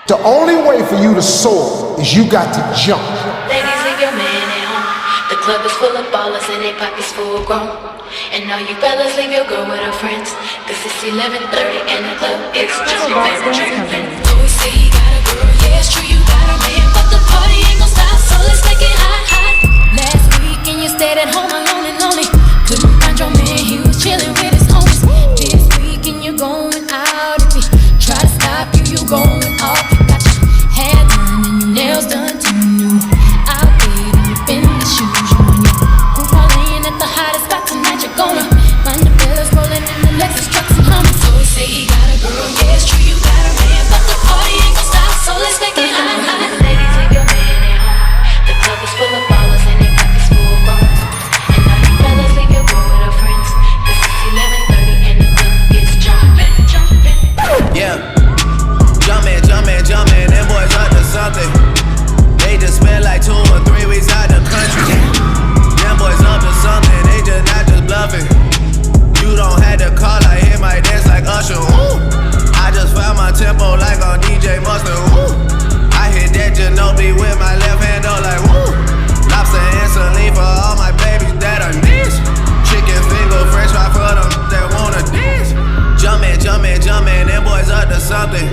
The only way for you to soar is you got to jump. Ladies, leave your man at home. The club is full of ballers and they pockets full grown. And all you fellas, leave your girl with her friends. Cause it's 11:30 and the club is jumping. Always say you got a girl, yeah it's true you got a man, but the party ain't gon' stop, so let's make it hot, hot. Last weekend you stayed at home alone and lonely. Couldn't find your man, he was chilling with his homies. This weekend you're going out. If he try to stop you, you going off. You got your hair done and your nails done too. New outfit and your Fendi shoes. You and your crew parlaying at the hottest spot tonight. You're gonna find the fellas rolling in the Lexus trucks and Hummers. So say he got a girl, yeah it's true you got a man, but the party ain't gon' stop, so let's make it hot, hot. Ladies, leave your man at home. The club is full of ballers and they pockets full grown. And all you fellas, leave your girl with her friends. Cause it's 11:30 and the club is jumping, jumping. Yeah, jumping, them boys up to something. They just spent like 2 or 3 weeks out the country. Them boys up to something, they just not just bluffing. You don't have to call, I hear my dance like Usher, ooh. I just found my tempo like on DJ Mustard, ooh. I hit that Ginobili with my left hand, oh like woo. Lobster and saline for all my babies that are niche. Chicken finger, french fry for them that wanna dance. Jumpin', them boys up to something.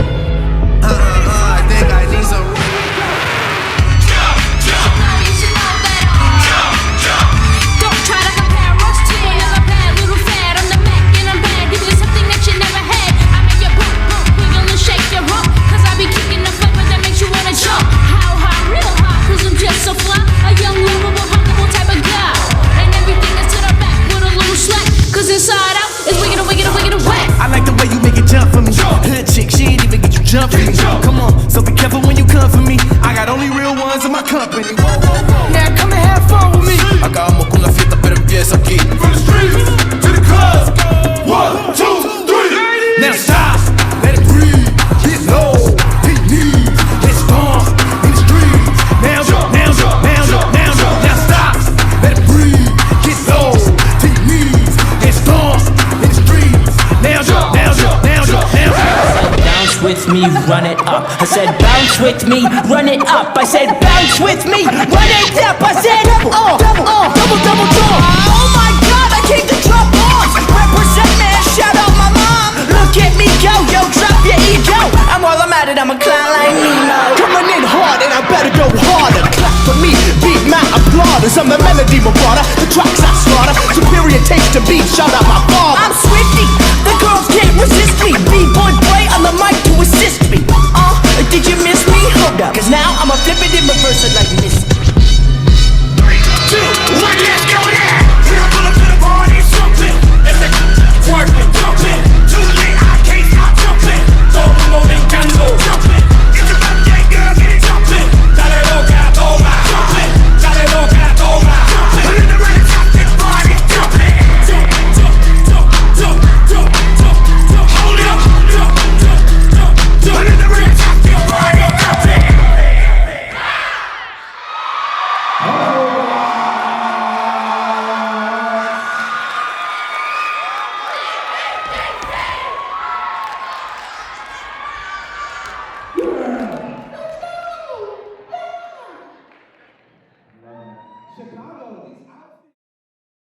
I think I need some. Don't try to compare us to another bad little fad. I'm the Mac and I'm bad. Give you something that you never had. I make your boom, boom, wiggle and shake your rump. Cause I be kicking the flavor that makes you wanna jump. How high, real high, cause I'm just so fly. A young, lovable, huggable type of guy. And everything is to the back with a little slack. Cause inside out is wicked and wicked and wicked and whack. I like the way you make it jump for me. Hood chick, she ain't even get you jump for me. Come on, so be careful when you come for me. I got only real ones in my company. Now come and have fun with me. Acabamos con la fiesta, pero empieza aquí. From the streets to the club. 1, 2, 3. Now stop, let it breathe. Get low, hit knees. Let's stomp in the streets. Now jump, now jump, now jump, now jump. Now stop, let it breathe. Get low, hit knees. Let's stomp in the streets. Now jump, now jump, now jump, now jump. Bounce with me, run it up. I said bounce with me, run it up. I said bounce with me, run it up. I said double jump. Oh my God, I came to drop bombs. Represent man, shout out my mom. Look at me go, yo, drop your ego. And while I'm at it, I'm a clown like Nemo. Coming in hard and I better go harder. Clap for me, beat my applauders. I'm the melody marauder, the tracks I slaughter. Superior taste to beat, shout out my father.